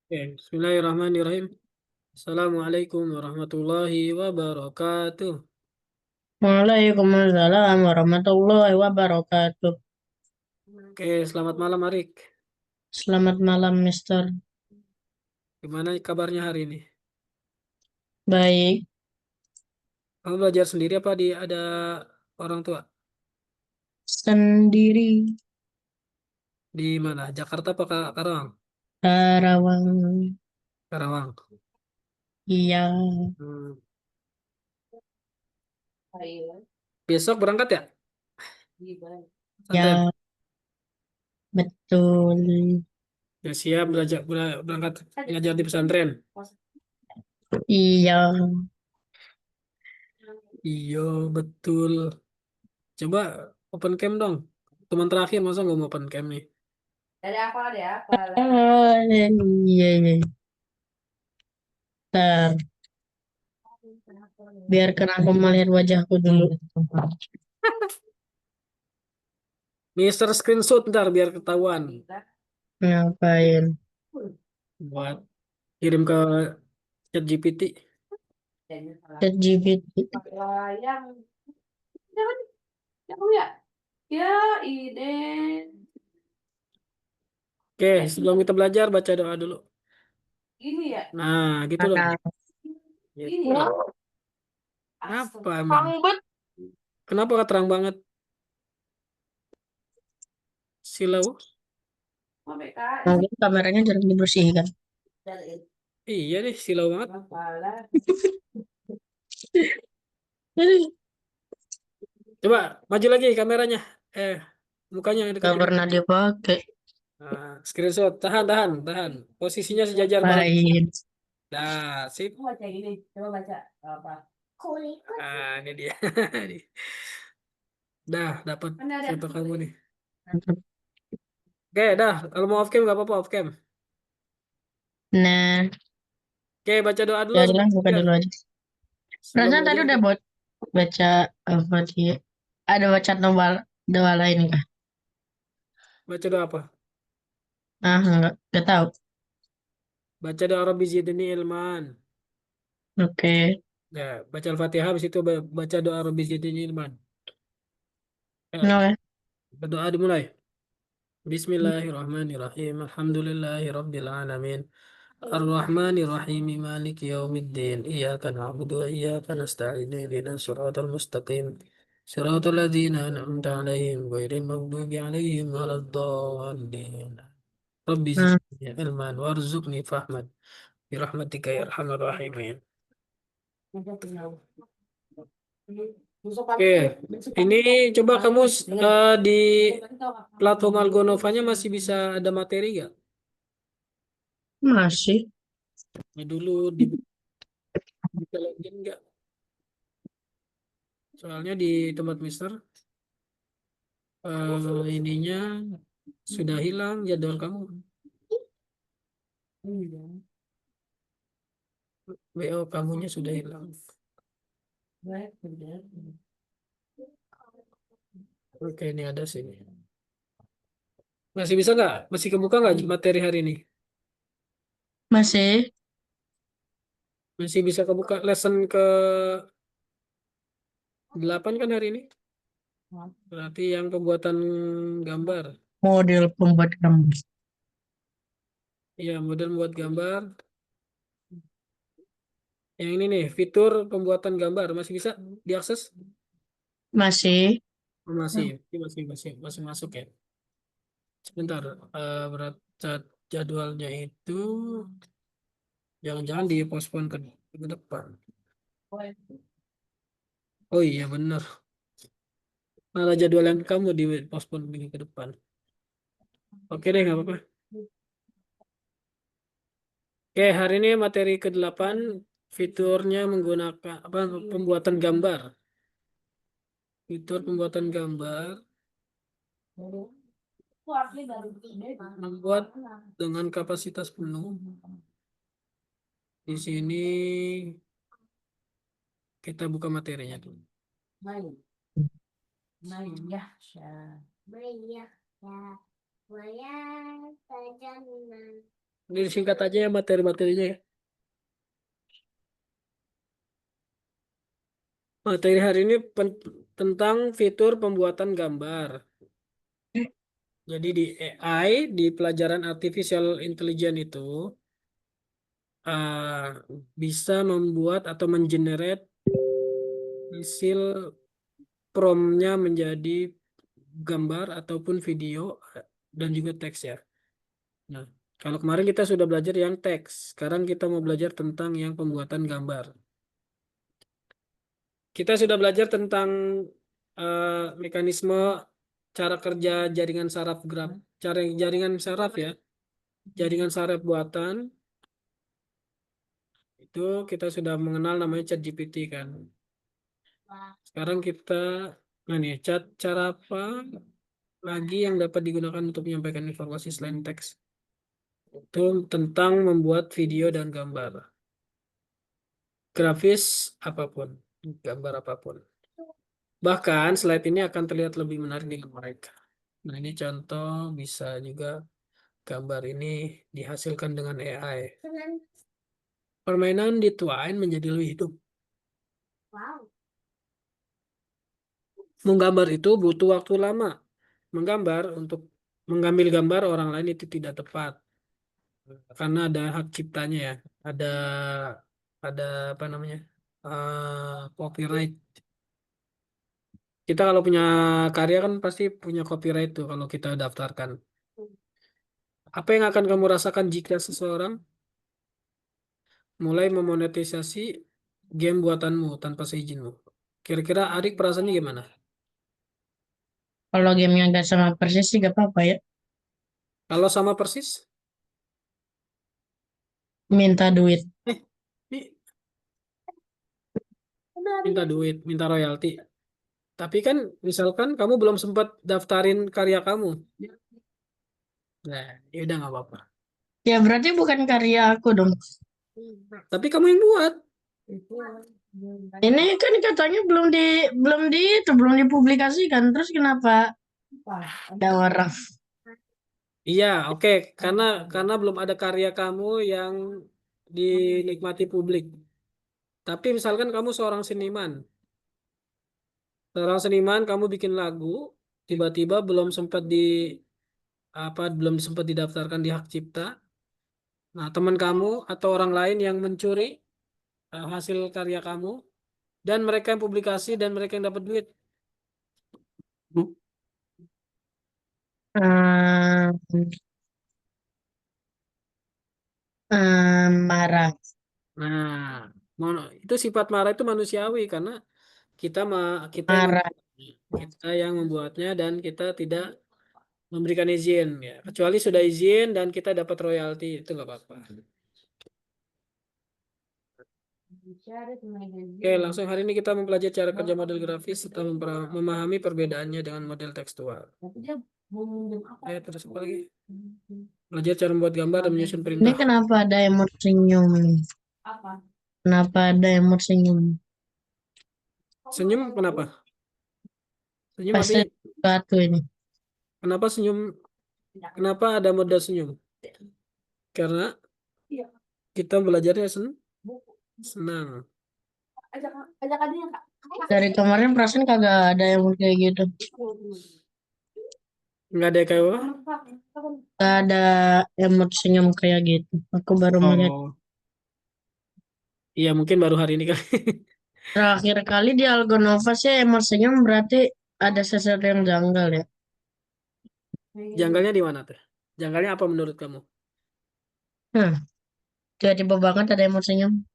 Bismillahirrahmanirrahim. Assalamualaikum warahmatullahi wabarakatuh. Waalaikumsalam warahmatullahi wabarakatuh. Oke, selamat malam Arik. Selamat malam, Mister. Gimana kabarnya hari ini? Baik, Kamu belajar sendiri apa ada orang tua? sendiri. Di mana? Jakarta apa Karawang? Karawang. Karawang. Iya, Hmm. Besok berangkat ya? Santai. ya, betul. Ya siap berangkat belajar di pesantren. Iya, Iya, betul. Coba open cam dong. Teman terakhir masa nggak mau open cam nih? iya, iya. Ntar, biarkan aku melihat wajahku dulu. Mister screenshot ntar biar ketahuan. Ngapain? Buat kirim ke chat GPT. ChatGPT. Oke, sebelum kita belajar baca doa dulu. Nah, gitu loh. Mana? Gitu. Apa emang? Kenapa gak terang banget? Silau? Mungkin kameranya jarang dibersihkan. Iya deh, silau banget. Coba maju lagi kameranya. Eh, mukanya yang Gak deketin. pernah dipakai. Nah, screenshot. Tahan, tahan, tahan. Posisinya sejajar bareng. Baik. Nah, sip. Nah, ini dia. Dah, dapat foto kamu nih. Oke, dah. Kalau mau off cam gak apa-apa off cam. Nah, Oke, baca doa dulu jadilah sebelum buka belajar. dulu aja. Sebelum Perasaan tadi belajar. udah buat baca apa sih? Ada baca doa doa lain kah? Baca doa apa? Ah, enggak tahu. Baca doa Rabbi zidni ilman. Oke. Ya, baca Al-Fatihah, habis itu baca doa Rabbi zidni ilman. Ya, Oke. berdoa dimulai. Bismillahirrahmanirrahim. Alhamdulillahi Rabbil alamin. Ar-Rahmanir-Rahim. Maliki yaumiddin. Iyyaka na'budu wa iyyaka nasta'in. Ihdinas siratal mustaqim. Siratal ladzina an'amta 'alaihim ghairil maghdubi 'alaihim waladdallin. Rabbi Nah, zidni ilman warzuqni fahman. Birahmatika ya arhamar rahimin. Oke, ini coba kamu di platform Algonovanya masih bisa ada materi nggak? masih. Ya dulu di bisa login nggak? Soalnya di tempat Mister ininya sudah hilang jadwal kamu. WO kamunya sudah hilang. Oke, ini ada sini. Masih bisa nggak? Masih kebuka nggak materi hari ini? Masih. Masih bisa kebuka lesson ke 8 kan hari ini? Berarti yang pembuatan gambar. Model pembuat gambar. Iya, model membuat gambar. Yang ini nih, fitur pembuatan gambar masih bisa diakses? Masih. Oh, masih, ini masih masuk ya. Sebentar, berat jadwalnya itu jangan-jangan dipospon ke depan. Oh iya benar. Malah jadwal yang kamu dipospon ke depan. Oke deh, nggak apa-apa. Oke, hari ini materi ke-8 fiturnya menggunakan apa pembuatan gambar. Fitur pembuatan gambar membuat dengan kapasitas penuh. Di sini kita buka materinya dulu. Ini singkat aja ya materi-materinya ya. Materi hari ini tentang fitur pembuatan gambar. Jadi di AI, di pelajaran Artificial Intelligence itu, bisa membuat atau mengenerate hasil promnya menjadi gambar ataupun video dan juga teks ya. Nah, kalau kemarin kita sudah belajar yang teks, sekarang kita mau belajar tentang yang pembuatan gambar. Kita sudah belajar tentang mekanisme cara kerja jaringan saraf graf, cara jaringan saraf ya, jaringan saraf buatan itu kita sudah mengenal namanya ChatGPT kan. Sekarang kita, nah nih, cara apa lagi yang dapat digunakan untuk menyampaikan informasi selain teks? Itu tentang membuat video dan gambar, grafis apapun, gambar apapun. Bahkan slide ini akan terlihat lebih menarik dengan mereka. Nah, ini contoh bisa juga gambar ini dihasilkan dengan AI. Permainan dituain menjadi lebih hidup. Menggambar itu butuh waktu lama. Menggambar untuk mengambil gambar orang lain itu tidak tepat karena ada hak ciptanya ya. Ada ada apa namanya? Copyright. Kita kalau punya karya kan pasti punya copyright tuh kalau kita daftarkan. Apa yang akan kamu rasakan jika seseorang mulai memonetisasi game buatanmu tanpa seizinmu? Kira-kira Arik perasaannya gimana? Kalau game yang gak sama persis sih gak apa-apa ya. Kalau sama persis, Minta duit. eh, ini minta duit, minta royalti. Tapi kan misalkan kamu belum sempat daftarin karya kamu. Nah, ya udah nggak apa-apa. Ya berarti bukan karya aku dong. Tapi kamu yang buat. Ini kan katanya belum dipublikasikan. Terus kenapa ada orang? Iya, oke. Karena belum ada karya kamu yang dinikmati publik. Tapi misalkan kamu seorang seniman kamu bikin lagu, tiba-tiba belum sempat didaftarkan di hak cipta. Nah, teman kamu atau orang lain yang mencuri hasil karya kamu dan mereka yang publikasi dan mereka yang dapat duit. Hmm, marah. Nah, itu sifat marah itu manusiawi karena kita kita yang Marah. kita yang membuatnya dan kita tidak memberikan izin ya. Kecuali sudah izin dan kita dapat royalti itu nggak apa-apa. Oke, langsung hari ini kita mempelajari cara kerja model grafis setelah memahami perbedaannya dengan model tekstual. Terus apa lagi? Belajar cara membuat gambar dan menyusun Ini perintah. kenapa ada emot senyum? Kenapa ada emot senyum? Senyum kenapa? Senyum Pasti artinya ada sesuatu ini. kenapa senyum? Kenapa ada mode senyum? Karena kita belajarnya senang. Dari kemarin perasaan kagak ada emot kayak gitu. Nggak ada kayak apa? Gak ada emot senyum kayak gitu. Aku baru melihat. Oh, iya mungkin baru hari ini kali. Terakhir kali di Algonova sih emot senyum berarti ada sesuatu yang janggal ya. Janggalnya di mana tuh? Janggalnya apa menurut kamu? Nah, tiba-tiba banget ada emot senyum.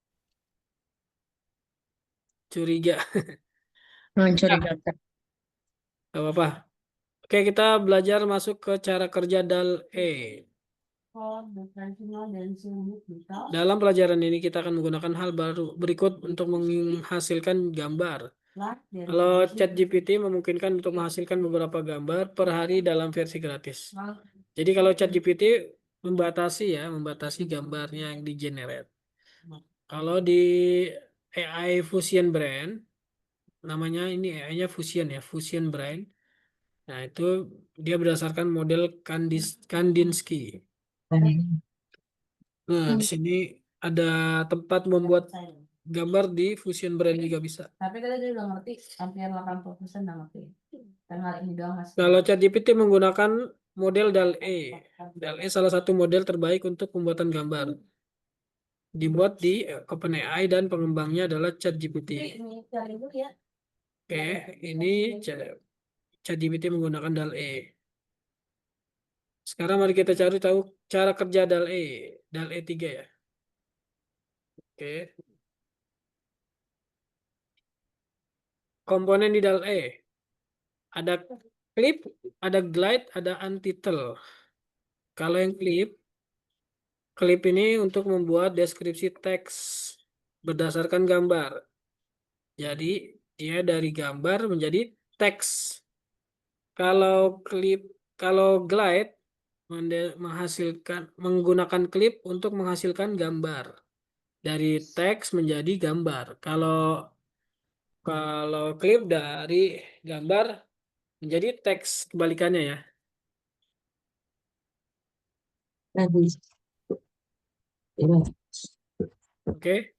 Curiga. Ya, Mencurigakan. nggak apa-apa. Oke, kita belajar masuk ke cara kerja DAL-E. Dalam pelajaran ini kita akan menggunakan hal baru berikut untuk menghasilkan gambar. Kalau ChatGPT memungkinkan untuk menghasilkan beberapa gambar per hari dalam versi gratis. Jadi kalau ChatGPT membatasi gambarnya yang di-generate. Kalau di AI Fusion Brain, namanya ini AI-nya Fusion ya, Fusion Brain. Nah, itu dia berdasarkan model Kandinsky. Nah, di sini ada tempat membuat gambar di Fusion Brand juga bisa. Tapi kita juga udah ngerti, hampir 80% udah ngerti. Tinggal ini doang mas. Kalau ChatGPT menggunakan model DALL-E. DALL-E salah satu model terbaik untuk pembuatan gambar. Dibuat di OpenAI dan pengembangnya adalah ChatGPT. Ini cari dulu ya. Oke, ini ChatGPT menggunakan DALL-E. Sekarang mari kita cari tahu cara kerja DALL-E. DALL-E 3 ya. Oke, komponen di DALL-E. Ada clip, ada glide, ada untitled. Kalau yang clip ini untuk membuat deskripsi teks berdasarkan gambar. Jadi dia dari gambar menjadi teks. Kalau clip, kalau glide menghasilkan menggunakan klip untuk menghasilkan gambar dari teks menjadi gambar. Kalau kalau klip dari gambar menjadi teks kebalikannya ya. Bagus. Oke.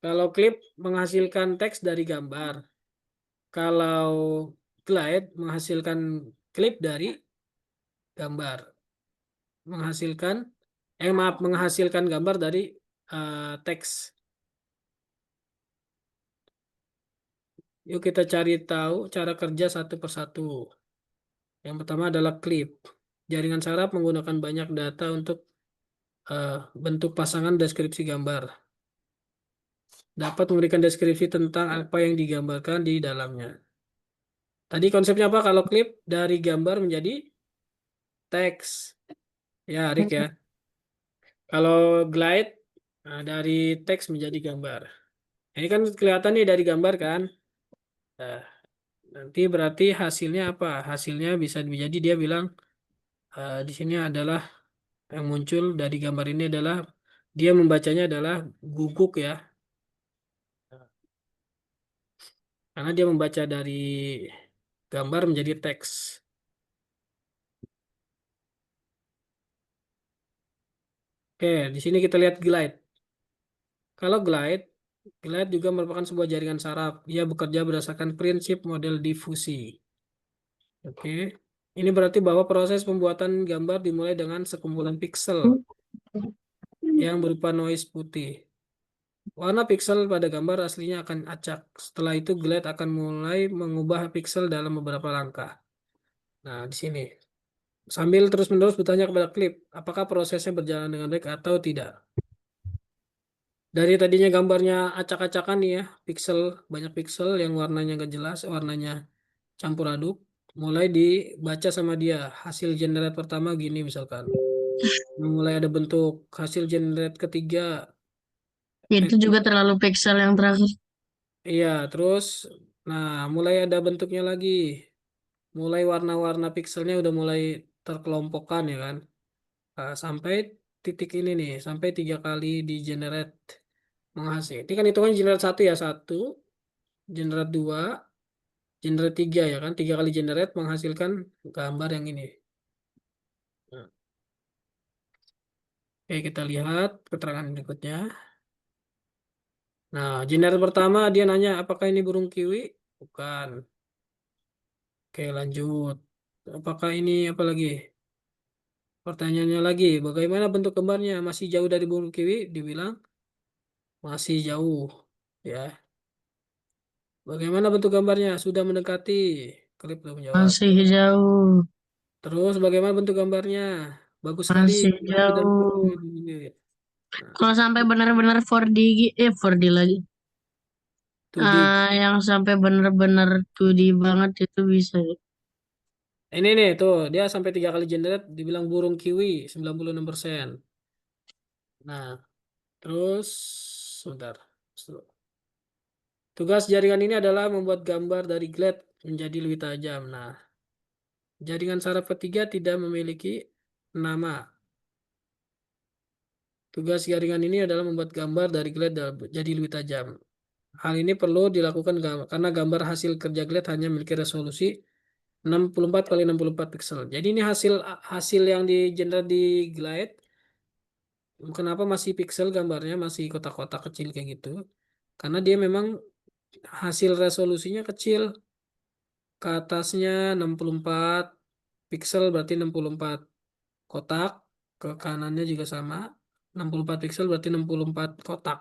Kalau klip menghasilkan teks dari gambar. Kalau glide menghasilkan klip dari gambar. Menghasilkan maaf, menghasilkan gambar dari teks. Yuk kita cari tahu cara kerja satu persatu. Yang pertama adalah klip. Jaringan saraf menggunakan banyak data untuk eh, bentuk pasangan deskripsi gambar. Dapat memberikan deskripsi tentang apa yang digambarkan di dalamnya. Tadi konsepnya apa? Kalau klip dari gambar menjadi teks. Ya, Rick ya. Kalau glide dari teks menjadi gambar. Ini kan kelihatan nih dari gambar kan. Nah, nanti berarti hasilnya apa? Hasilnya bisa menjadi dia bilang di sini adalah yang muncul dari gambar ini adalah dia membacanya adalah guguk ya. Karena dia membaca dari gambar menjadi teks. Oke, di sini kita lihat glide. Kalau glide juga merupakan sebuah jaringan saraf. Ia bekerja berdasarkan prinsip model difusi. Oke, ini berarti bahwa proses pembuatan gambar dimulai dengan sekumpulan piksel yang berupa noise putih. Warna piksel pada gambar aslinya akan acak. Setelah itu, Glide akan mulai mengubah piksel dalam beberapa langkah. Nah, di sini. Sambil terus-menerus bertanya kepada klip, apakah prosesnya berjalan dengan baik atau tidak. Dari tadinya gambarnya acak-acakan nih ya, piksel, banyak piksel yang warnanya nggak jelas, warnanya campur aduk, mulai dibaca sama dia. Hasil generate pertama gini misalkan. Mulai ada bentuk hasil generate ketiga. Itu juga terlalu pixel yang terakhir. Iya, terus, nah mulai ada bentuknya lagi. Mulai warna-warna pikselnya udah mulai terkelompokkan ya kan. Nah, sampai titik ini nih, sampai 3 kali di generate menghasil. Ini kan hitungan generate satu ya, satu, generate dua, generate tiga ya kan. 3 kali generate menghasilkan gambar yang ini. Nah, oke, kita lihat keterangan berikutnya. Nah, generate pertama dia nanya apakah ini burung kiwi? Bukan. Oke, lanjut. Apakah ini apa lagi? Pertanyaannya lagi, bagaimana bentuk gambarnya? Masih jauh dari burung kiwi? Dibilang masih jauh. Ya. Bagaimana bentuk gambarnya? Sudah mendekati. Klip belum menjawab. Masih jauh. Terus bagaimana bentuk gambarnya? Bagus sekali. Masih Jauh dari burung jauh. kiwi. Nah, Kalau sampai benar-benar 4D, 4D lagi. 2D. Yang sampai benar-benar 2D banget itu bisa. Ini nih tuh, dia sampai 3 kali generate dibilang burung kiwi 96%. Nah, terus sebentar. Tugas jaringan ini adalah membuat gambar dari glad menjadi lebih tajam. Nah, jaringan saraf ketiga tidak memiliki nama. Tugas jaringan ini adalah membuat gambar dari glad jadi lebih tajam. Hal ini perlu dilakukan karena gambar hasil kerja glad hanya memiliki resolusi 64 kali 64 pixel. Jadi ini hasil hasil yang di generate di Glide Kenapa masih pixel gambarnya masih kotak-kotak kecil kayak gitu? Karena dia memang hasil resolusinya kecil. Ke atasnya 64 pixel berarti 64 kotak. Ke kanannya juga sama. 64 pixel berarti 64 kotak.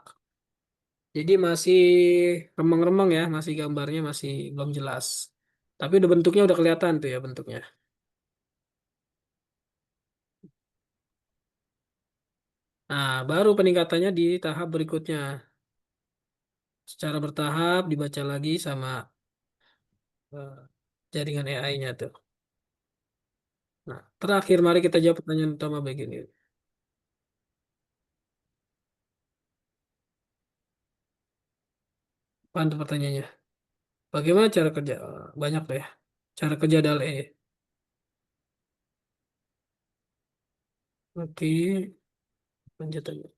Jadi masih remang-remang ya, masih gambarnya masih belum jelas. Tapi udah bentuknya udah kelihatan tuh ya bentuknya. Nah, baru peningkatannya di tahap berikutnya. Secara bertahap dibaca lagi sama eh, jaringan AI-nya tuh. Nah, terakhir mari kita jawab pertanyaan utama begini. Apa untuk pertanyaannya? Bagaimana cara kerja? Banyak deh. Cara kerja DALL-E. Oke, lanjut aja.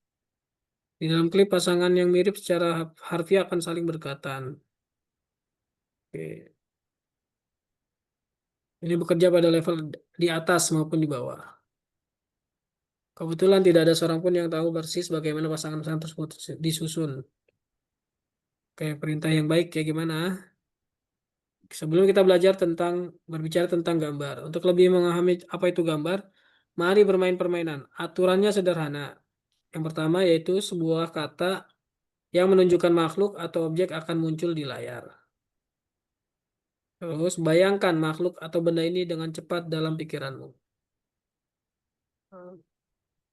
Di dalam klip pasangan yang mirip secara harfiah akan saling berkatan. Oke. Ini bekerja pada level di atas maupun di bawah. Kebetulan tidak ada seorang pun yang tahu persis bagaimana pasangan-pasangan tersebut disusun. Kayak perintah yang baik kayak gimana? Sebelum kita belajar tentang berbicara tentang gambar, untuk lebih memahami apa itu gambar, mari bermain permainan. Aturannya sederhana. Yang pertama yaitu sebuah kata yang menunjukkan makhluk atau objek akan muncul di layar. Terus bayangkan makhluk atau benda ini dengan cepat dalam pikiranmu.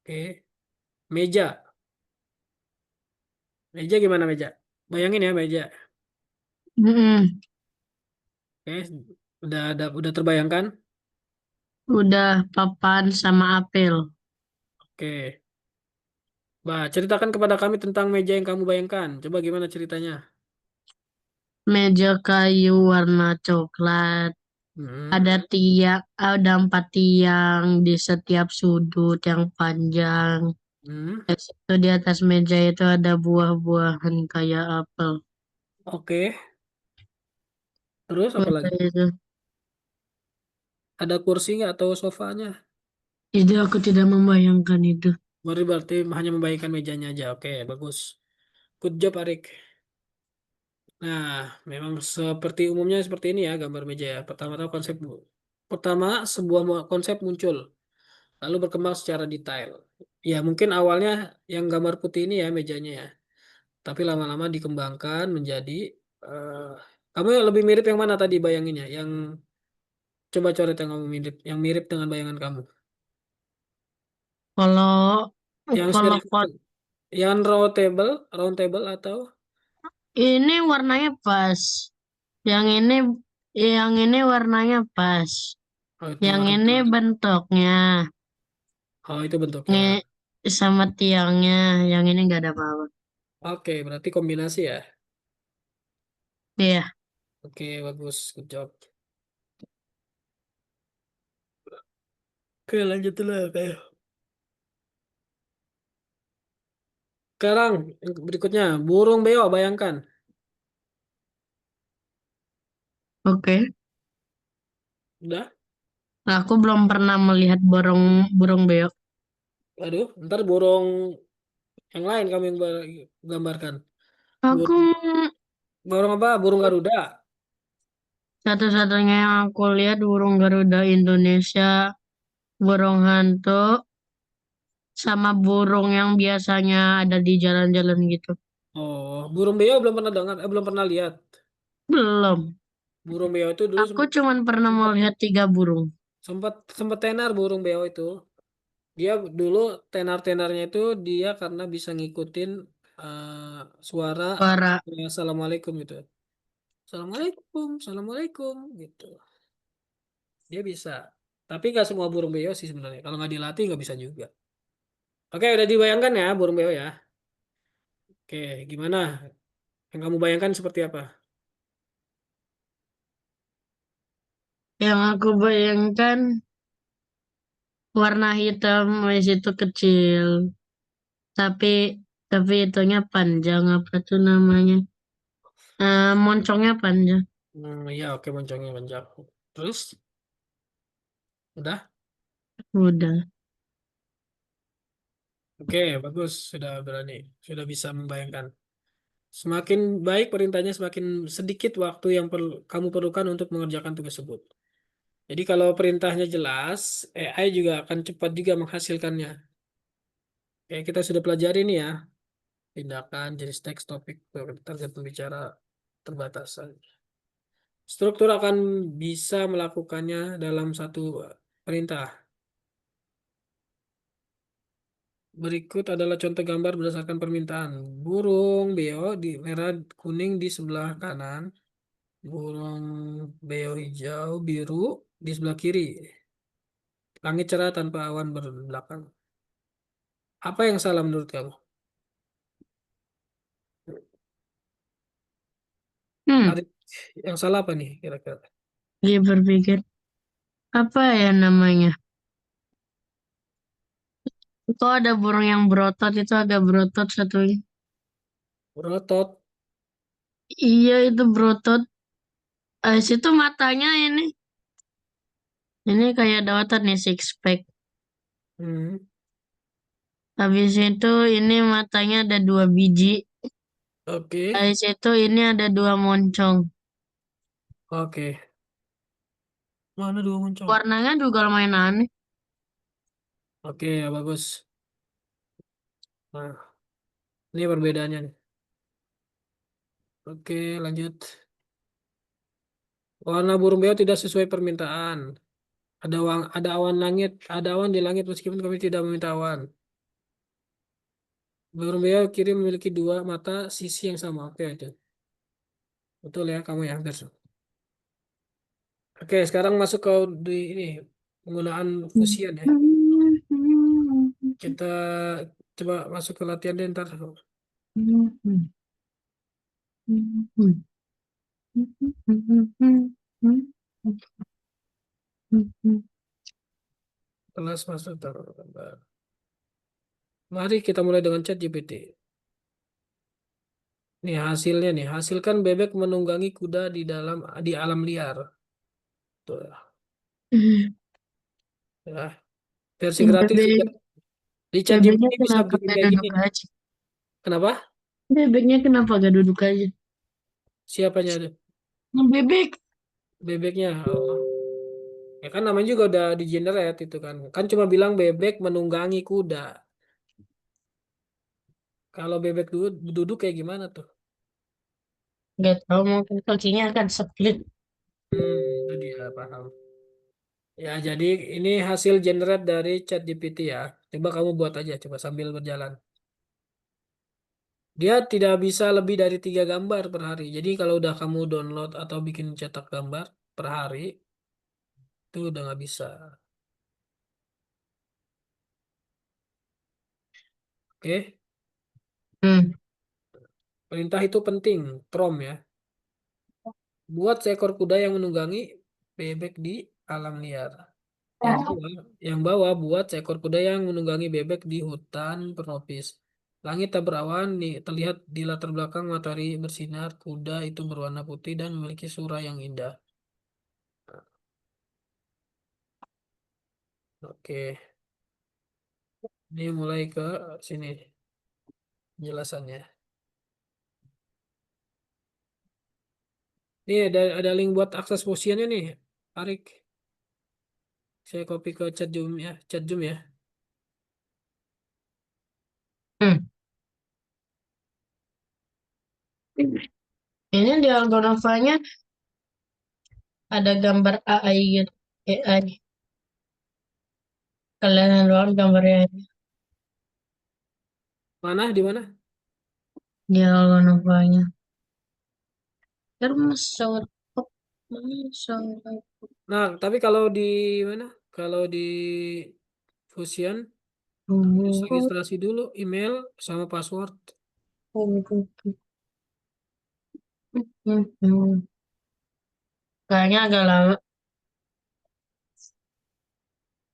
Oke, meja. Meja gimana meja? Bayangin ya meja. Mm-mm. Oke, udah terbayangkan? Udah papan sama apel. Oke. Bah, ceritakan kepada kami tentang meja yang kamu bayangkan. Coba gimana ceritanya? Meja kayu warna coklat. Hmm. Ada 4 tiang di setiap sudut yang panjang. Hmm. Di situ di atas meja itu ada buah-buahan kayak apel. Oke. Terus apa Udah lagi? itu. Ada kursi nggak atau sofanya? Jadi aku tidak membayangkan itu. Berarti hanya membayangkan mejanya aja. Oke, bagus. Good job, Arik. Nah, memang seperti umumnya seperti ini ya gambar meja ya. Pertama sebuah konsep muncul, lalu berkembang secara detail. Ya, mungkin awalnya yang gambar putih ini ya mejanya ya. Tapi lama-lama dikembangkan menjadi eh, kamu yang lebih mirip yang mana tadi bayanginnya? Yang coba coret yang kamu mirip, yang mirip dengan bayangan kamu. Kalau Yang kalau spherical, yang round table atau ini warnanya pas. Yang ini yang ini warnanya pas. oh itu Yang warna. ini bentuknya Oh, itu bentuknya. nge sama tiangnya. Yang ini nggak ada apa-apa. Oke, berarti kombinasi ya. Iya. Oke, bagus. Good job. Oke, lanjut dulu. Oke. Sekarang yang berikutnya, burung beo, bayangkan. Oke. Udah? Aku belum pernah melihat burung burung beo. Aduh, ntar burung yang lain kamu yang gambarkan. Aku Burung, burung apa? Burung Garuda. satu-satunya yang aku lihat burung Garuda Indonesia, burung hantu, sama burung yang biasanya ada di jalan-jalan gitu. Oh, burung beo belum pernah dengar, belum pernah lihat. Belum. Burung beo itu dulu Aku cuman pernah sempat melihat 3 burung. sempat sempat tenar burung beo itu. Dia dulu tenar-tenarnya itu dia karena bisa ngikutin suara Suara. Assalamualaikum gitu. Assalamualaikum, Assalamualaikum gitu. Dia bisa. Tapi nggak semua burung beo sih sebenarnya. Kalau nggak dilatih nggak bisa juga. Oke, udah dibayangkan ya burung beo ya. Oke, gimana? Yang kamu bayangkan seperti apa? Yang aku bayangkan warna hitam, wis itu kecil. Tapi tapi itunya panjang apa tuh namanya? Moncongnya panjang. Iya, oke moncongnya panjang. Terus, udah? Udah. Oke, bagus. Sudah berani. Sudah bisa membayangkan. Semakin baik perintahnya, semakin sedikit waktu yang kamu perlukan untuk mengerjakan tugas tersebut. Jadi kalau perintahnya jelas, AI juga akan cepat juga menghasilkannya. Kayak kita sudah pelajari nih ya, tindakan, jenis teks, topik, target pembicara, terbatas. Struktur akan bisa melakukannya dalam satu perintah. Berikut adalah contoh gambar berdasarkan permintaan. Burung beo di merah kuning di sebelah kanan, burung beo hijau biru di sebelah kiri. Langit cerah tanpa awan berbelakang. Apa yang salah menurut kamu? Hmm, Arif, yang salah apa nih kira-kira? dia berpikir apa ya namanya? Kok ada burung yang berotot itu agak berotot satunya. Berotot. Iya itu berotot. Itu matanya ini kayak dawatan nih six pack. Hmm, Habis itu ini matanya ada 2 biji. oke, Habis itu ini ada 2 moncong. oke. Mana dua muncul? Warnanya juga lumayan aneh. Oke, ya bagus. Nah, ini perbedaannya nih. Oke, lanjut. Warna burung beo tidak sesuai permintaan. Ada awan langit, ada awan di langit meskipun kami tidak meminta awan. Burung beo kiri memiliki dua mata sisi yang sama. Oke, itu. Betul ya kamu ya, Gerso. Oke, sekarang masuk ke di ini penggunaan fusian ya. Kita coba masuk ke latihan deh ntar. Kelas masuk ntar. Mari kita mulai dengan chat GPT. Nih hasilnya nih, hasilkan bebek menunggangi kuda di alam liar. Tuh ya. Versi gratis juga. Bebek, Di chat bebeknya GPT bisa kenapa bikin gak kayak gini. duduk aja? Kenapa? Bebeknya kenapa gak duduk aja? Siapanya ada? Bebek. Bebeknya. Oh. Ya kan namanya juga udah di generate itu kan. Kan cuma bilang bebek menunggangi kuda. Kalau bebek duduk, duduk kayak gimana tuh? Gak tahu mungkin kakinya akan split. Itu dia paham. Ya, jadi ini hasil generate dari ChatGPT ya. Coba kamu buat aja, coba sambil berjalan. Dia tidak bisa lebih dari 3 gambar per hari. Jadi kalau udah kamu download atau bikin cetak gambar per hari, itu udah nggak bisa. Oke, Hmm. perintah itu penting. Prom ya. Buat seekor kuda yang menunggangi bebek di alam liar. Yang bawah buat seekor kuda yang menunggangi bebek di hutan tropis. Langit tak berawan, terlihat di latar belakang matahari bersinar. Kuda itu berwarna putih dan memiliki suara yang indah. Oke, ini mulai ke sini penjelasannya. Ini ada link buat akses posiannya nih. Tarik. Saya copy ke chat Zoom ya, chat Zoom ya. Hmm. Ini di Algonovanya ada gambar AI gitu. AI. Kalian luar gambarnya Mana di mana? di Algonovanya. Termasuk masuk. Nah, tapi kalau di mana? Kalau di Fusion harus registrasi dulu email sama password. Kayaknya agak lama.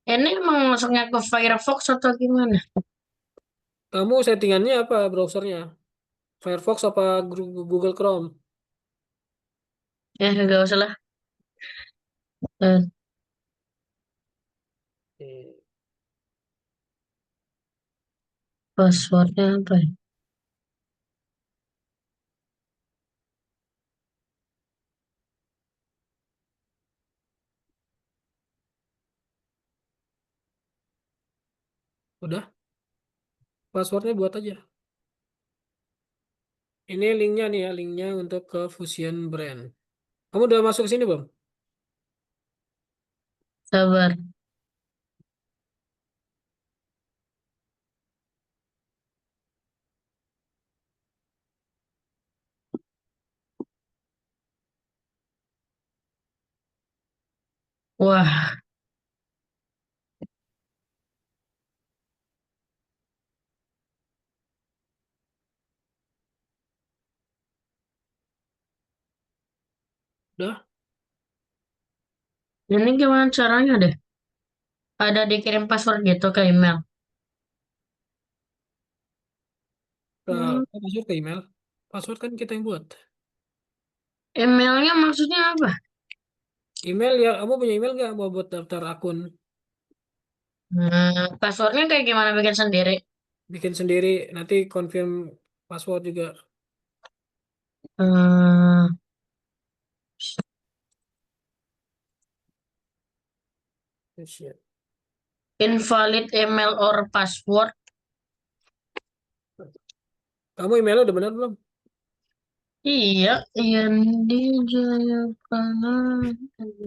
Ini emang masuknya ke Firefox atau gimana? Kamu settingannya apa browsernya? Firefox apa Google Chrome? Ya, gak usah lah. Eh, Eh, Passwordnya apa ya? Udah, passwordnya buat aja. Ini linknya nih ya, linknya untuk ke Fusion Brand. Kamu udah masuk ke sini belum? Sabar. Wah, Udah. ini gimana caranya deh? Ada dikirim password gitu ke email. Ke Hmm, password ke email. Password kan kita yang buat. emailnya maksudnya apa? Email ya, kamu punya email nggak mau buat daftar akun? Passwordnya kayak gimana bikin sendiri? Bikin sendiri, nanti confirm password juga. Hmm, Shit. invalid email or password. Kamu emailnya udah benar belum? Iya, Yandi Jayapana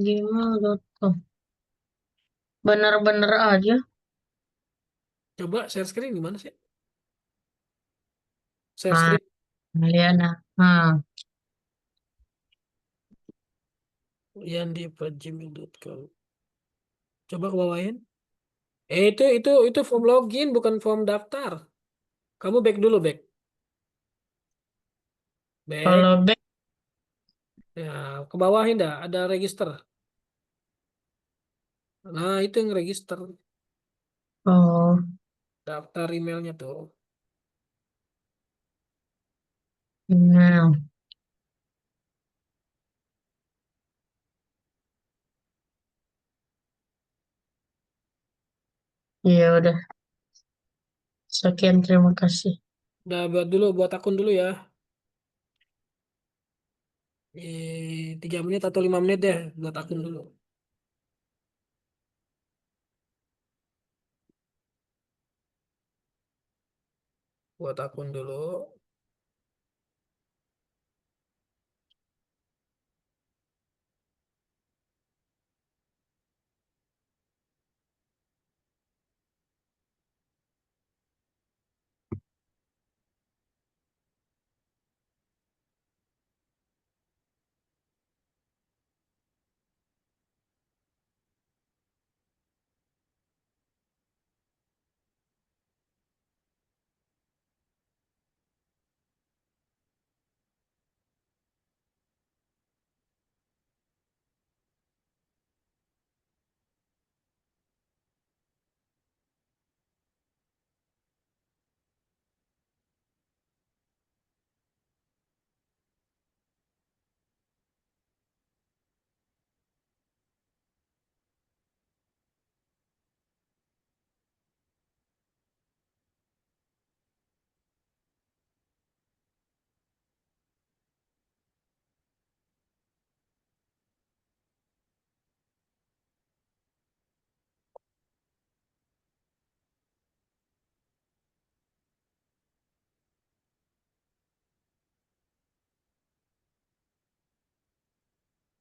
gmail.com. Bener-bener aja. Coba share screen gimana sih? Share Ah, screen iya nah. yandi@gmail.com. Coba ke bawahin. Itu form login bukan form daftar. Kamu back dulu back. Back. Kalau back, Ya, ke bawahin dah ada register. Nah, itu yang register. oh, Daftar emailnya tuh. email. Iya udah. Sekian terima kasih. Udah buat dulu, buat akun dulu ya. 3 menit atau 5 menit deh buat akun dulu. Buat akun dulu.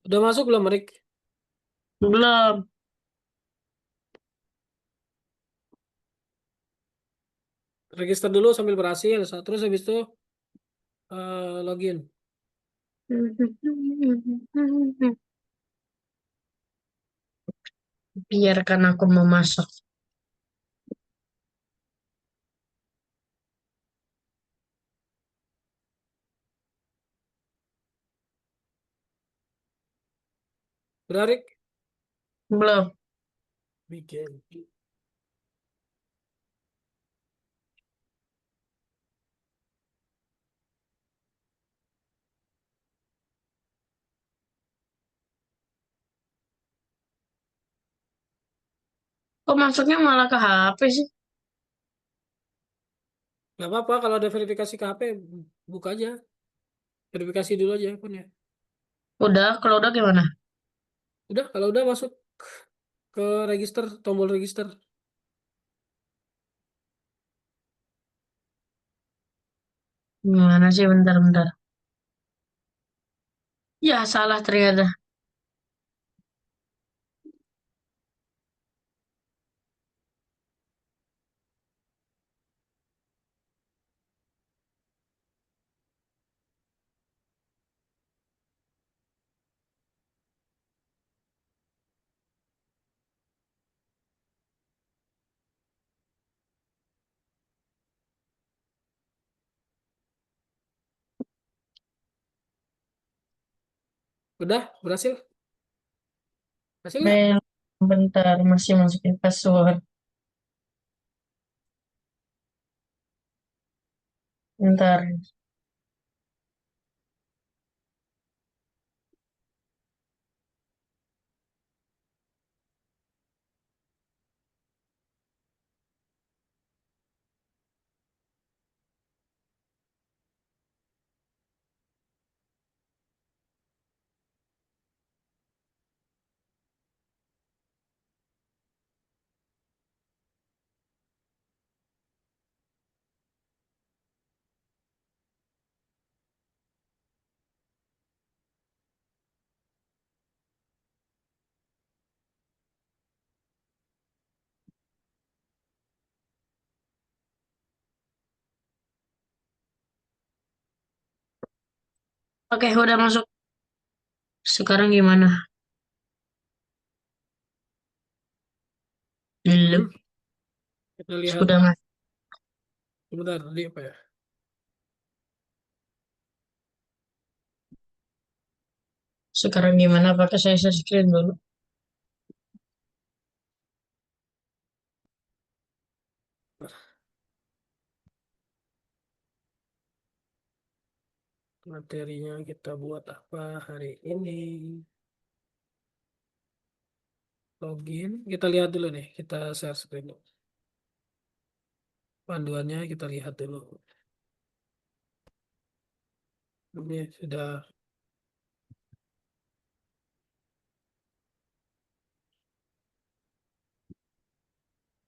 Udah masuk belum, Rick? Belum. Register dulu sambil berhasil. Terus habis itu login. Biarkan aku memasak. Udah, Rick? Belum. Bikin. Kok masuknya malah ke HP sih? Nggak apa-apa kalau ada verifikasi ke HP, buka aja. Verifikasi dulu aja akunnya. Udah, kalau udah gimana? Udah, kalau udah masuk ke register, tombol register. Gimana sih, bentar-bentar. Ya, salah ternyata. Udah, berhasil? Berhasil nggak? Eh, bentar, masih masukin password. Bentar. Oke, udah masuk. Sekarang gimana? Hmm, Belum. kita lihat. Sudah mas. Sebentar, tadi apa ya? Sekarang gimana? Pakai saya share screen dulu. Materinya kita buat apa hari ini? Login. Kita lihat dulu nih. Kita share screen dulu. Panduannya kita lihat dulu. Ini sudah.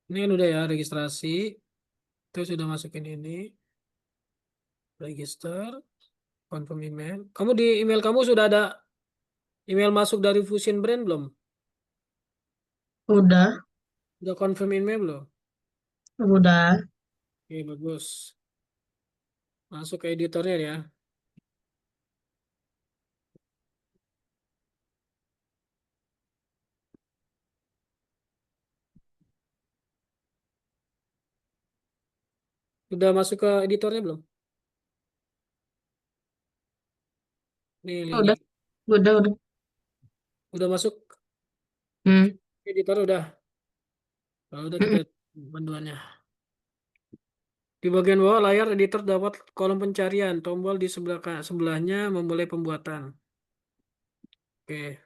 Ini kan udah ya registrasi. Itu sudah masukin ini. Register. Confirm email. Kamu di email kamu sudah ada email masuk dari Fusion Brand belum? Udah, Udah confirm email belum? udah. Oke, bagus. Masuk ke editornya ya. Udah masuk ke editornya belum? Nih, lihat Udah, nih. udah. Udah masuk Hmm. editor udah. Kalau udah kita Mm-mm. panduannya. Di bagian bawah layar editor dapat kolom pencarian, tombol di sebelahnya memulai pembuatan. Oke,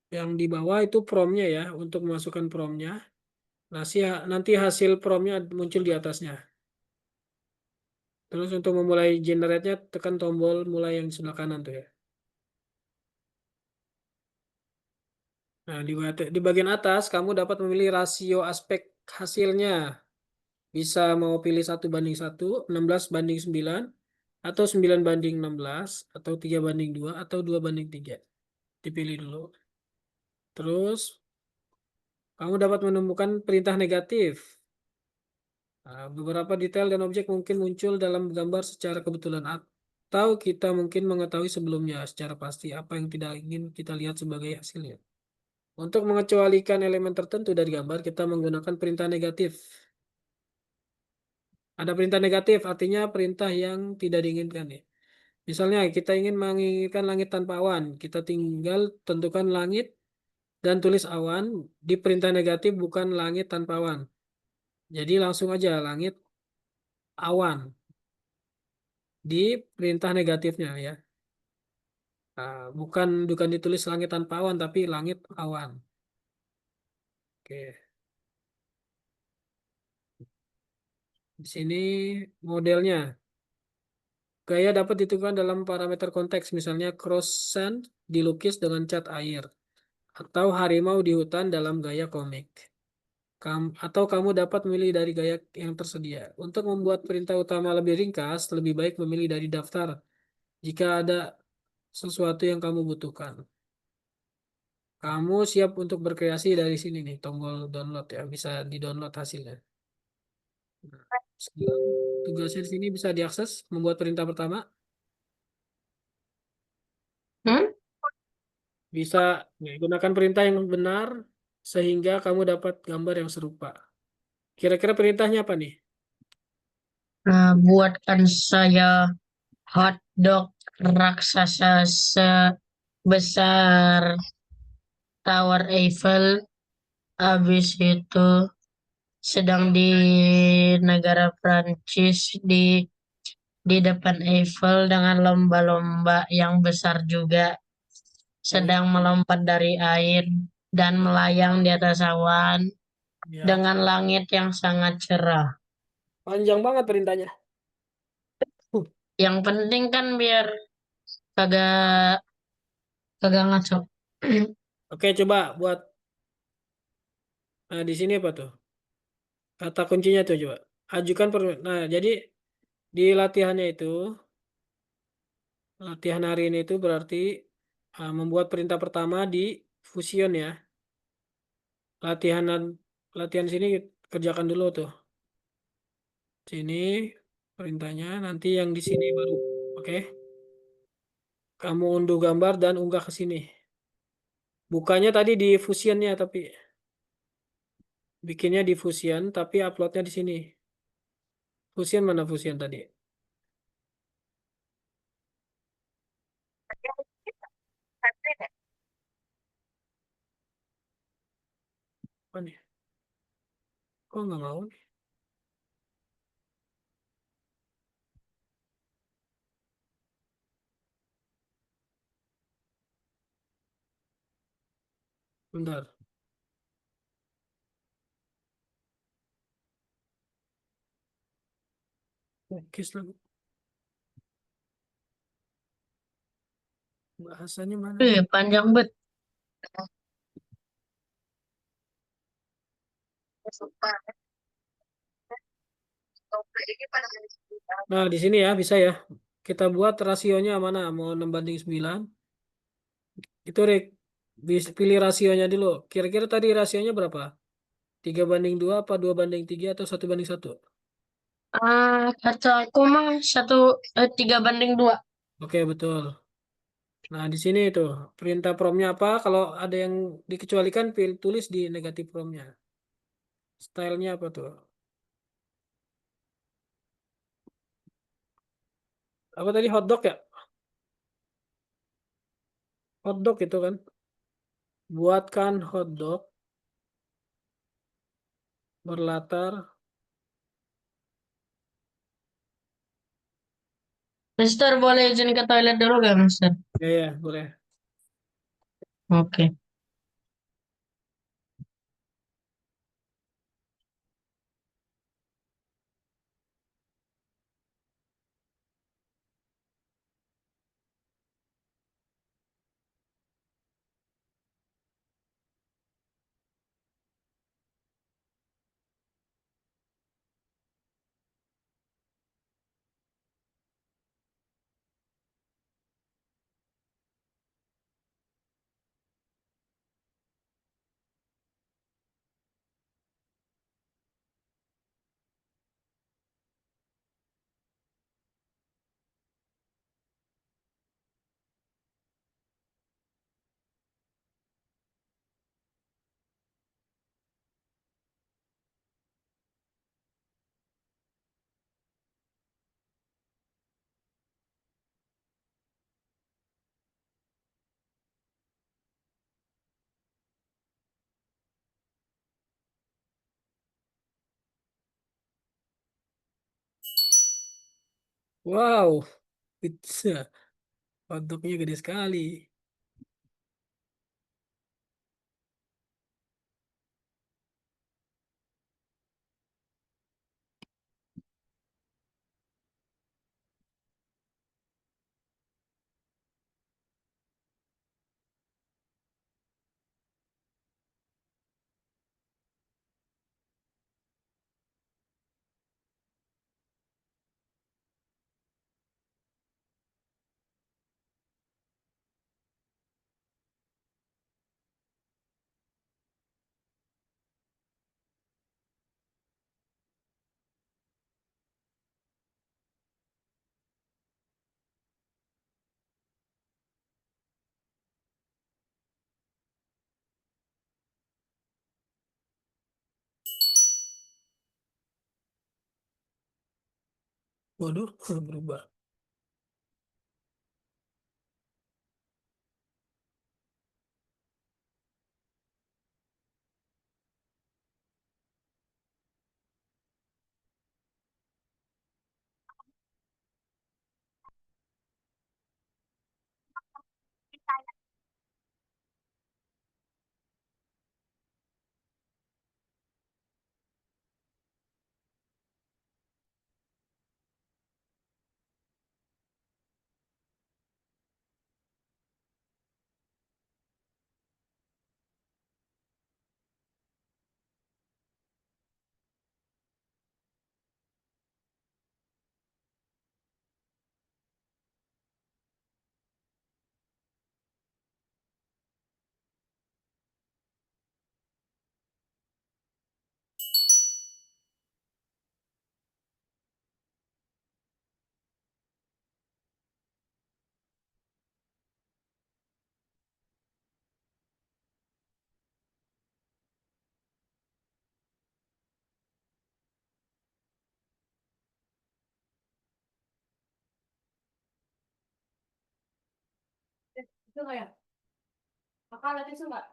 yang di bawah itu promnya ya, untuk memasukkan promnya. Nanti hasil promnya muncul di atasnya. Terus untuk memulai generate-nya tekan tombol mulai yang di sebelah kanan tuh ya. Nah, di bagian atas kamu dapat memilih rasio aspek hasilnya. Bisa mau pilih 1:1, 16:9, atau 9:16, atau 3:2, atau 2:3. Dipilih dulu. Terus kamu dapat menemukan perintah negatif. Nah, beberapa detail dan objek mungkin muncul dalam gambar secara kebetulan atau kita mungkin mengetahui sebelumnya secara pasti apa yang tidak ingin kita lihat sebagai hasilnya. Untuk mengecualikan elemen tertentu dari gambar, kita menggunakan perintah negatif. Ada perintah negatif, artinya perintah yang tidak diinginkan ya. Misalnya kita ingin menginginkan langit tanpa awan, kita tinggal tentukan langit dan tulis awan di perintah negatif bukan langit tanpa awan. Jadi langsung aja langit awan di perintah negatifnya ya. Nah, bukan ditulis langit tanpa awan tapi langit awan. Oke. Di sini modelnya. Gaya dapat ditentukan dalam parameter konteks, misalnya croissant dilukis dengan cat air, atau harimau di hutan dalam gaya komik. Atau kamu dapat memilih dari gaya yang tersedia. Untuk membuat perintah utama lebih ringkas, lebih baik memilih dari daftar jika ada sesuatu yang kamu butuhkan. Kamu siap untuk berkreasi dari sini nih, tombol download ya, bisa di-download hasilnya. Nah, sekarang tugasnya di sini bisa diakses, membuat perintah pertama, Hmm? bisa gunakan perintah yang benar sehingga kamu dapat gambar yang serupa. Kira-kira perintahnya apa nih? Nah, buatkan saya hotdog raksasa sebesar Tower Eiffel. Habis itu sedang di negara Prancis di depan Eiffel dengan lomba-lomba yang besar juga Oke, sedang melompat dari air dan melayang di atas awan ya. dengan langit yang sangat cerah. Panjang banget perintahnya. Yang penting kan biar kagak kagak ngaco. Oke, coba buat di sini apa tuh? Kata kuncinya tuh coba. Nah, jadi di latihannya itu, latihan hari ini itu berarti membuat perintah pertama di Fusion ya. Latihan latihan sini kerjakan dulu tuh. Sini perintahnya, nanti yang di sini baru. Oke. Kamu unduh gambar dan unggah ke sini. Bukanya tadi di Fusionnya tapi bikinnya di Fusion tapi uploadnya di sini. Fusion mana Fusion tadi? Apa nih? Kok nggak mau nih? Bentar. Kis lagi. Bahasanya mana nih? Panjang bet. Nah, di sini ya bisa ya. Kita buat rasionya mana? Mau 6 banding 9. Itu pilih rasionya dulu. Kira-kira tadi rasionya berapa? 3 banding 2 apa 2 banding 3 atau 1 banding 1? Kata aku mah 3 banding 2. Oke, betul. Nah, di sini itu perintah promnya apa? Kalau ada yang dikecualikan, tulis di negatif promnya. Stylenya apa tuh? Apa tadi hotdog ya? Hotdog itu kan. Buatkan hotdog berlatar. Mister boleh izin ke toilet dulu gak, Mister? Ya, ya, boleh. Oke. Wow, pizza. Hotdognya gede sekali. Waduh, berubah. Itu nggak ya? Kakak ada tisu nggak?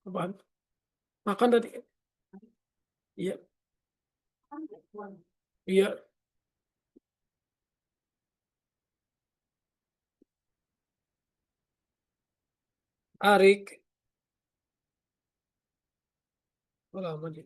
Apaan? Makan tadi. Iya, iya. Arik. Oh, lama dia.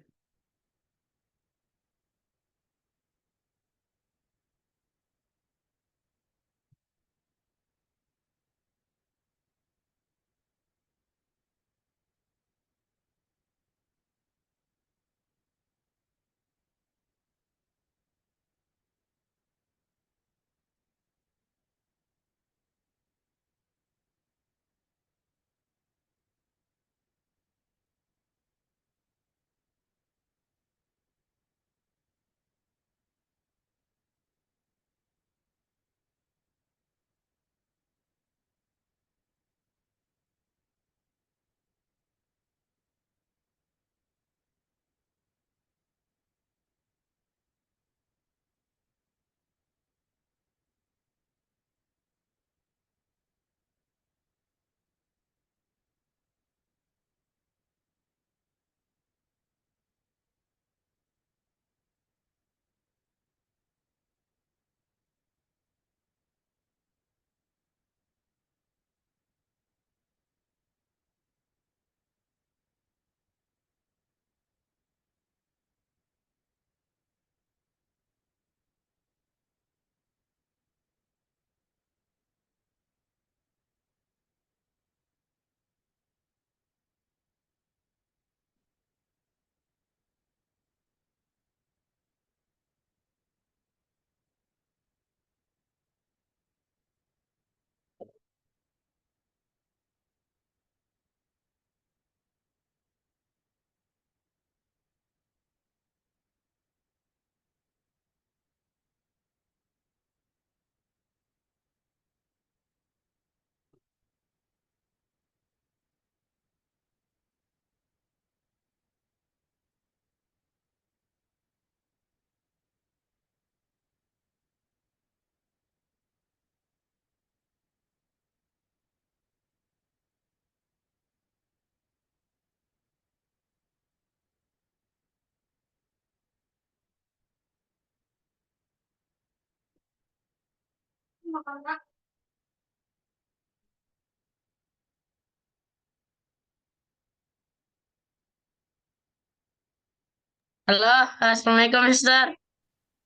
Halo, Assalamualaikum, Mister.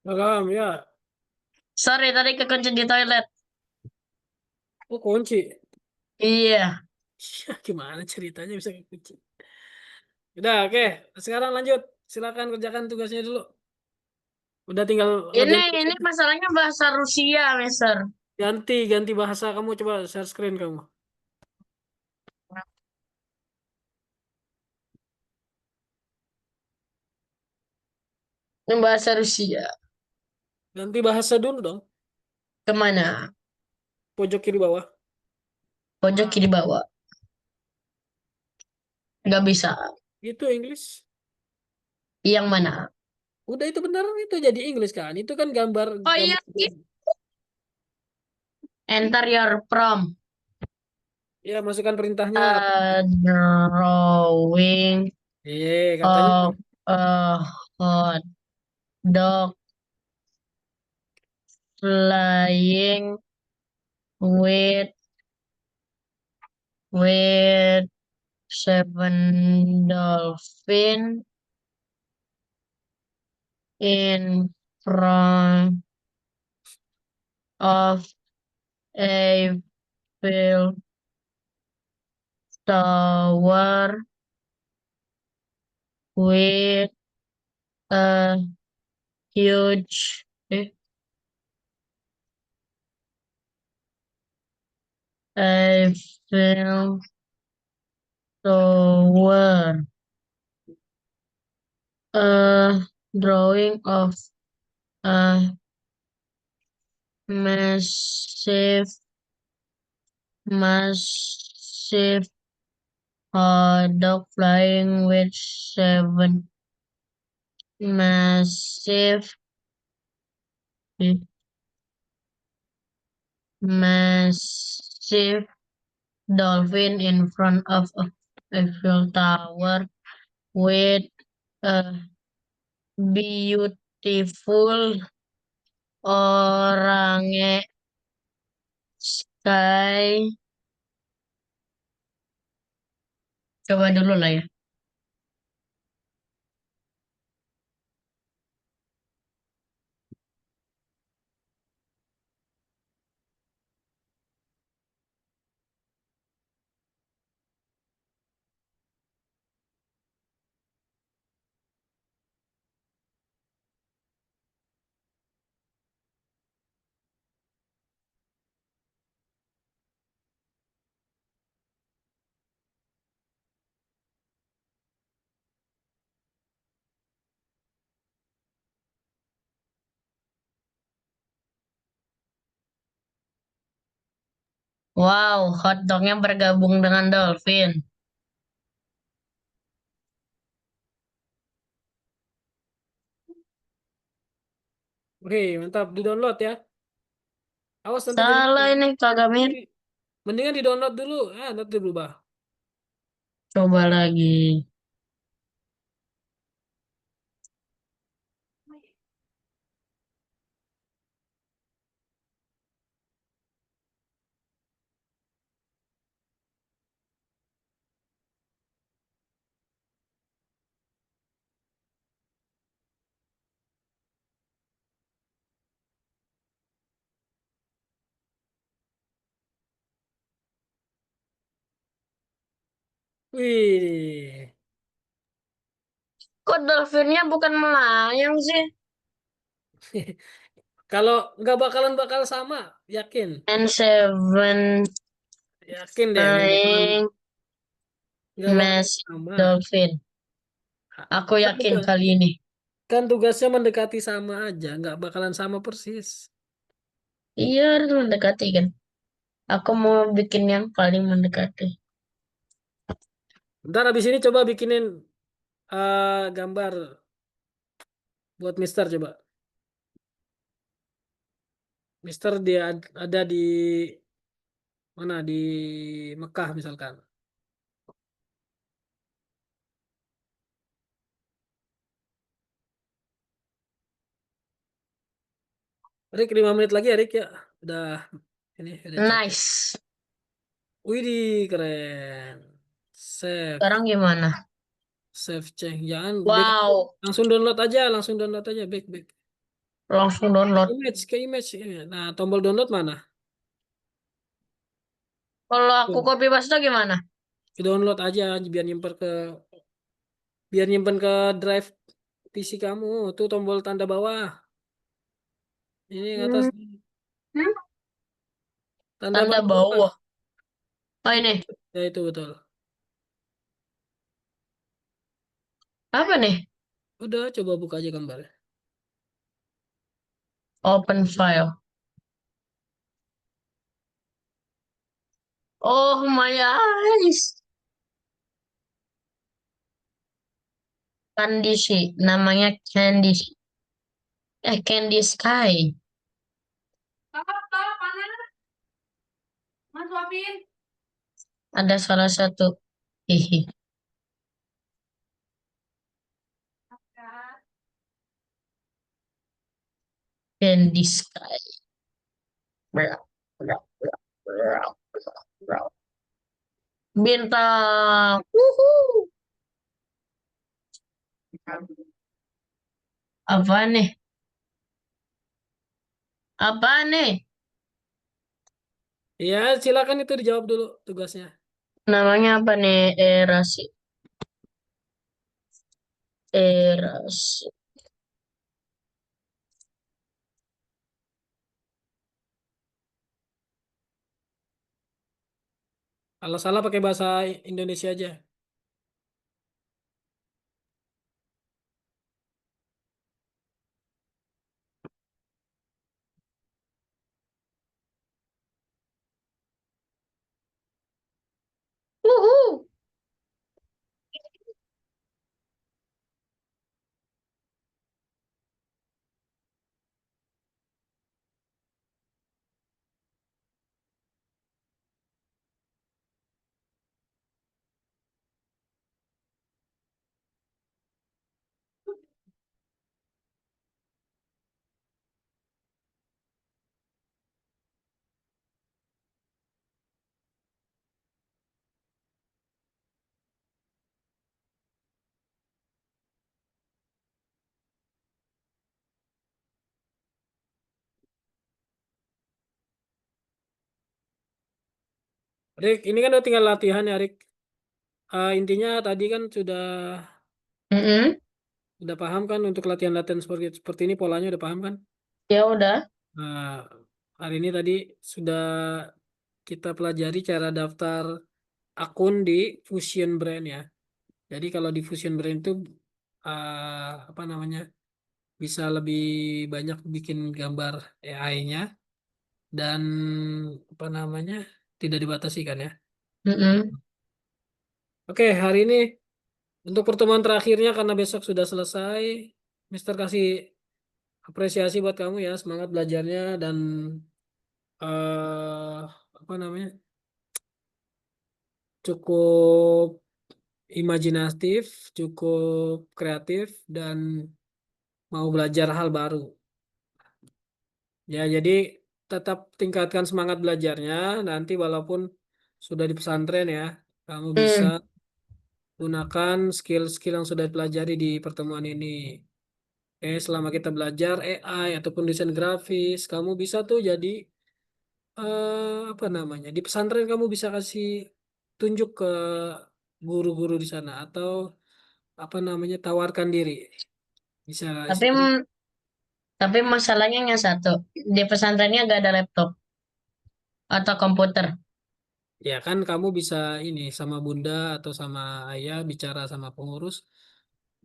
Malam, ya. Sorry, tadi kekunci di toilet. Oh, kunci. Iya. Gimana ceritanya bisa kekunci? Udah, oke. Sekarang lanjut. Silakan kerjakan tugasnya dulu. Udah tinggal Ini ngerjain ini tugasnya. masalahnya bahasa Rusia, Mister. Ganti, ganti bahasa kamu. Coba share screen kamu. Ini bahasa Rusia. Ganti bahasa dulu dong. Kemana? Pojok kiri bawah. Pojok kiri bawah. Nggak bisa. Itu English. Yang mana? Udah itu benar itu jadi English kan. Itu kan gambar Oh iya, gambar. enter your prompt. Ya, masukkan perintahnya apa? A drawing Katanya of a hot dog flying with with seven dolphin in front of a Eiffel Tower with a huge Eiffel Tower. A drawing of a massive, massive hot dog flying with seven massive, massive dolphin in front of a Eiffel Tower with a beautiful orange sky. Coba dulu lah ya. Wow, hotdognya bergabung dengan dolphin. Oke, mantap. Di-download ya. Awas nanti jadi. Salah ini kagak mirip. Mendingan di-download dulu. Nanti berubah. Coba lagi. Wih. Kok dolphinnya bukan melayang sih? Kalau nggak bakalan bakal sama, yakin. And seven Yakin deh, flying nggak bakalan massive sama. dolphin. Aku Kan yakin tugas, kali ini. kan tugasnya mendekati sama aja, nggak bakalan sama persis. Iya, harus mendekati kan. Aku mau bikin yang paling mendekati. Ntar abis ini coba bikinin gambar buat Mister coba. Mister dia ada di mana di Mekah misalkan. Rick 5 menit lagi ya Rick ya. Udah ini udah capek. Nice. Widih keren. Save, Sekarang gimana? save change. Jangan back aja. Wow, Langsung download aja back back. langsung download. Ke image. Nah, tombol download mana? Kalau aku Tuh. copy paste gimana? Download aja biar nyimpen ke drive PC kamu. Tuh tombol tanda bawah. Ini yang atas Hmm, nih. hmm, Tanda tanda bawah. bawah. Oh ini, Ya itu betul. apa nih? Udah coba buka aja gambarnya. Open file. Oh my eyes. Kondisi, namanya Candy. Candy Sky. Ada salah satu. Hihi. Candy Sky. Bra, bra, bra, bra, bra. Bintang. Wuhu. Apa nih? Apa nih? Ya, silakan itu dijawab dulu tugasnya. Namanya apa nih? Erasi. Erasi. Kalau salah pakai bahasa Indonesia aja. Wuhu. Rick, ini kan udah tinggal latihan ya, Rick. Intinya tadi kan Mm-mm. sudah paham kan untuk latihan-latihan seperti seperti ini polanya udah paham kan? Ya udah. Nah, hari ini tadi sudah kita pelajari cara daftar akun di Fusion Brand ya. Jadi kalau di Fusion Brand itu apa namanya bisa lebih banyak bikin gambar AI-nya dan apa namanya tidak dibatasi kan ya. Mm-mm. Oke, hari ini untuk pertemuan terakhirnya karena besok sudah selesai, Mister kasih apresiasi buat kamu ya, semangat belajarnya dan apa namanya cukup imajinatif, cukup kreatif dan mau belajar hal baru. Ya, jadi tetap tingkatkan semangat belajarnya. Nanti walaupun sudah di pesantren ya, kamu bisa Mm. gunakan skill-skill yang sudah dipelajari di pertemuan ini. Selama kita belajar AI ataupun desain grafis, kamu bisa tuh jadi apa namanya? Di pesantren kamu bisa kasih tunjuk ke guru-guru di sana atau apa namanya? Tawarkan diri. Bisa Tapi istilahnya. tapi masalahnya yang satu, di pesantrennya gak ada laptop atau komputer. Ya kan kamu bisa ini sama bunda atau sama ayah bicara sama pengurus.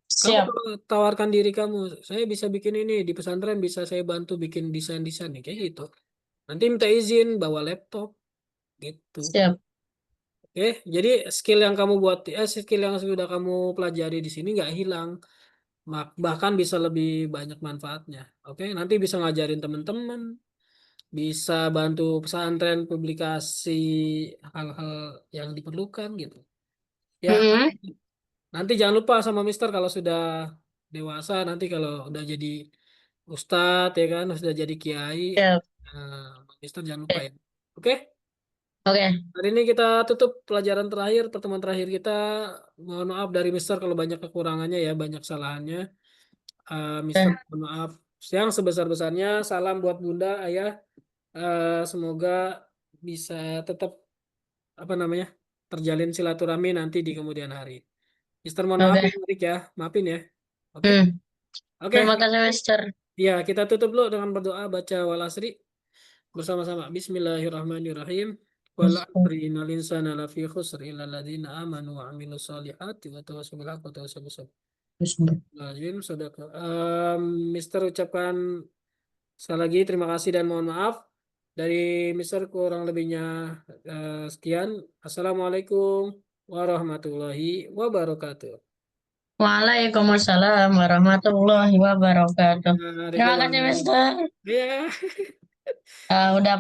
Kamu Siap, tawarkan diri kamu. Saya bisa bikin ini di pesantren bisa saya bantu bikin desain-desain nih kayak gitu. Nanti minta izin bawa laptop gitu. siap. Oke, jadi skill yang kamu buat, skill yang sudah kamu pelajari di sini nggak hilang, bahkan bisa lebih banyak manfaatnya. Oke, nanti bisa ngajarin teman-teman, bisa bantu pesantren publikasi hal-hal yang diperlukan gitu. Ya, Mm-mm. nanti jangan lupa sama Mister kalau sudah dewasa, nanti kalau udah jadi ustadz ya kan, sudah jadi kiai, Siap. Mister jangan lupa Oke. ya. Oke? Oke. Hari ini kita tutup pelajaran terakhir, pertemuan terakhir kita. Mohon maaf dari Mister kalau banyak kekurangannya ya, banyak kesalahannya. Mister Oke. mohon maaf yang sebesar-besarnya. Salam buat Bunda, Ayah. Semoga bisa tetap apa namanya terjalin silaturahmi nanti di kemudian hari. Mister mohon maaf ya, Oke. Erik ya, maafin ya. Oke, Hmm. oke. Terima kasih, Mister. Ya, kita tutup dulu dengan berdoa baca wal asri bersama-sama. Bismillahirrahmanirrahim. Wal asri innal insana lafi khusr illa alladziina aamanu wa 'amilus solihati wa tawassaw bil haqqi wa tawassaw bis sabr. Lazim sedekah. Mister ucapkan sekali lagi terima kasih dan mohon maaf. Dari Mister kurang lebihnya sekian. Assalamualaikum warahmatullahi wabarakatuh. Waalaikumsalam warahmatullahi wabarakatuh. Nah, Terima kasih, Ridwan. Mister. Ya. Udah